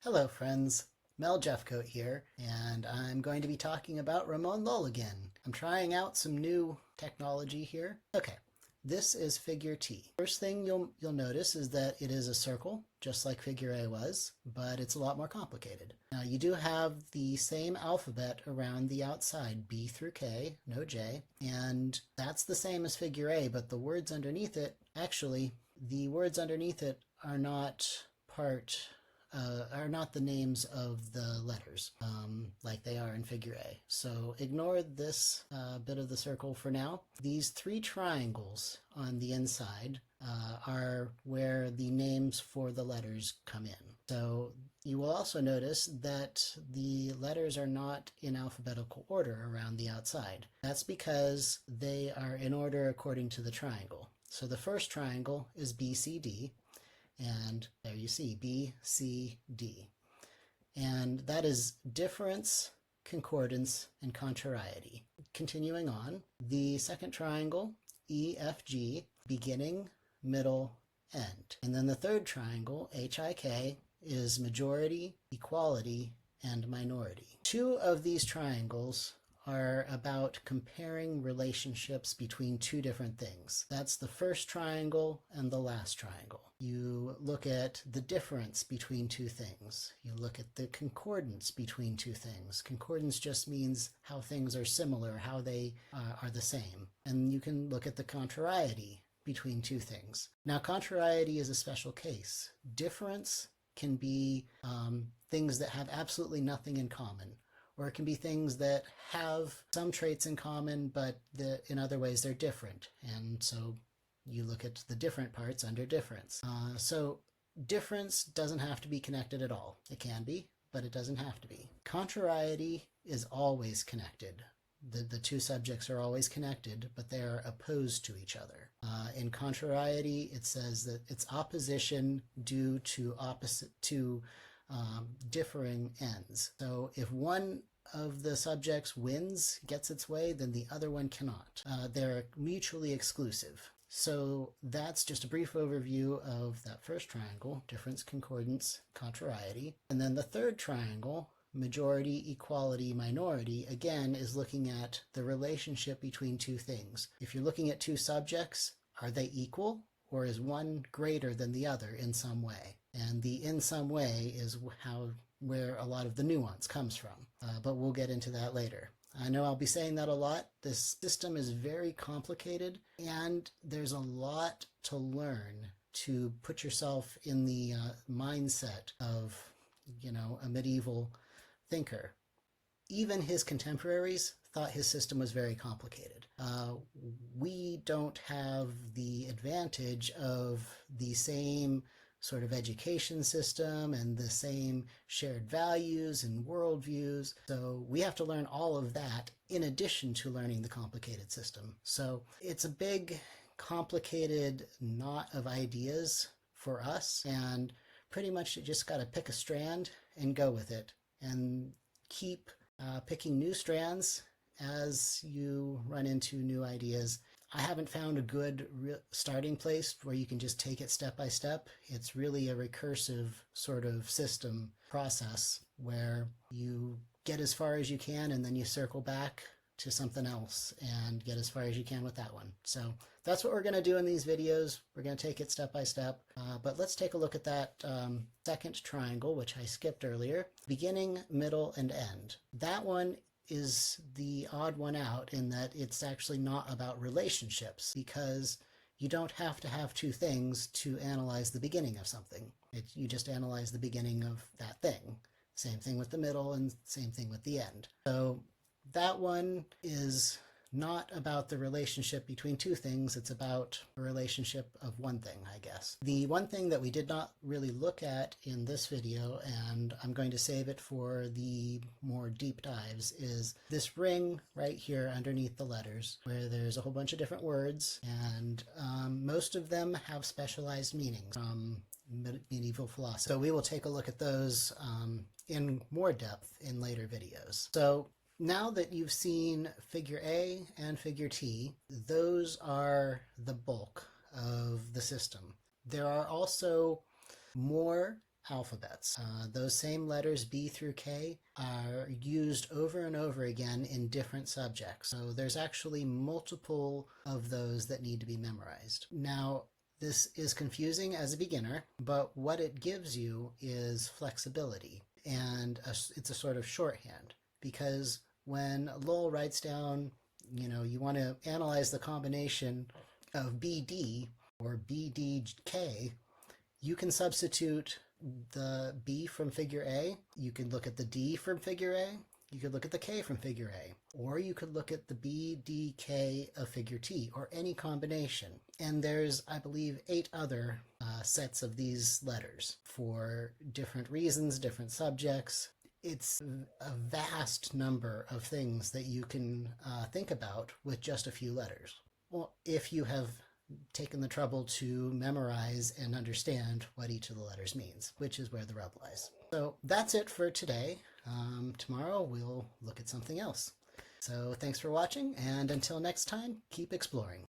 Hello friends, Mel Jeffcoat here, and I'm going to be talking about Ramon Llull again. I'm trying out some new technology here. Okay, this is figure T. First thing you'll notice is that it is a circle, just like figure A was, but it's a lot more complicated. Now you do have the same alphabet around the outside, B through K, no J, and that's the same as figure A, but the words underneath it, actually, the words underneath it are not are not the names of the letters like they are in figure A. So ignore this bit of the circle for now. These three triangles on the inside are where the names for the letters come in. So you will also notice that the letters are not in alphabetical order around the outside. That's because they are in order according to the triangle. So the first triangle is BCD. And there you see B, C, D. And that is difference, concordance, and contrariety. Continuing on, the second triangle, EFG, beginning, middle, end. And then the third triangle, HIK, is majority, equality, and minority. Two of these triangles are about comparing relationships between two different things. That's the first triangle and the last triangle. You look at the difference between two things. You look at the concordance between two things. Concordance just means how things are similar, how they are the same. And you can look at the contrariety between two things. Now, contrariety is a special case. Difference can be things that have absolutely nothing in common. Or it can be things that have some traits in common, but in other ways they're different. And so you look at the different parts under difference. So difference doesn't have to be connected at all. It can be, but it doesn't have to be. Contrariety is always connected. The two subjects are always connected, but they are opposed to each other. In contrariety, it says that it's opposition due to differing ends. So if one of the subjects wins, gets its way, then the other one cannot. They're mutually exclusive. So that's just a brief overview of that first triangle, difference, concordance, contrariety. And then the third triangle, majority, equality, minority, again is looking at the relationship between two things. If you're looking at two subjects, are they equal, or is one greater than the other in some way? And the in some way is where a lot of the nuance comes from. But we'll get into that later. I know I'll be saying that a lot. This system is very complicated, and there's a lot to learn to put yourself in the mindset of, a medieval thinker. Even his contemporaries thought his system was very complicated. We don't have the advantage of the same sort of education system and the same shared values and worldviews. So we have to learn all of that in addition to learning the complicated system. So it's a big, complicated knot of ideas for us, and pretty much you just got to pick a strand and go with it and keep picking new strands as you run into new ideas. I haven't found a good starting place where you can just take it step by step. It's really a recursive sort of system process where you get as far as you can and then you circle back to something else and get as far as you can with that one. So that's what we're going to do in these videos. We're going to take it step by step. But let's take a look at that second triangle, which I skipped earlier. Beginning, middle, and end. That one is the odd one out in that it's actually not about relationships, because you don't have to have two things to analyze the beginning of something. You just analyze the beginning of that thing. Same thing with the middle and same thing with the end. So that one is not about the relationship between two things. It's about a relationship of one thing, I guess. The one thing that we did not really look at in this video, and I'm going to save it for the more deep dives, is this ring right here underneath the letters, where there's a whole bunch of different words, and most of them have specialized meanings from medieval philosophy. So we will take a look at those in more depth in later videos. So now that you've seen figure A and figure T, those are the bulk of the system. There are also more alphabets. Those same letters B through K are used over and over again in different subjects. So there's actually multiple of those that need to be memorized. Now, this is confusing as a beginner, but what it gives you is flexibility, and it's a sort of shorthand, because when Lowell writes down, you want to analyze the combination of BD or BDK, you can substitute the B from figure A, you can look at the D from figure A, you could look at the K from figure A, or you could look at the B, D, K of figure T, or any combination. And there's, I believe, 8 other sets of these letters for different reasons, different subjects. It's a vast number of things that you can think about with just a few letters. Well, if you have taken the trouble to memorize and understand what each of the letters means, which is where the rub lies. So that's it for today. Tomorrow we'll look at something else. So thanks for watching, and until next time, keep exploring.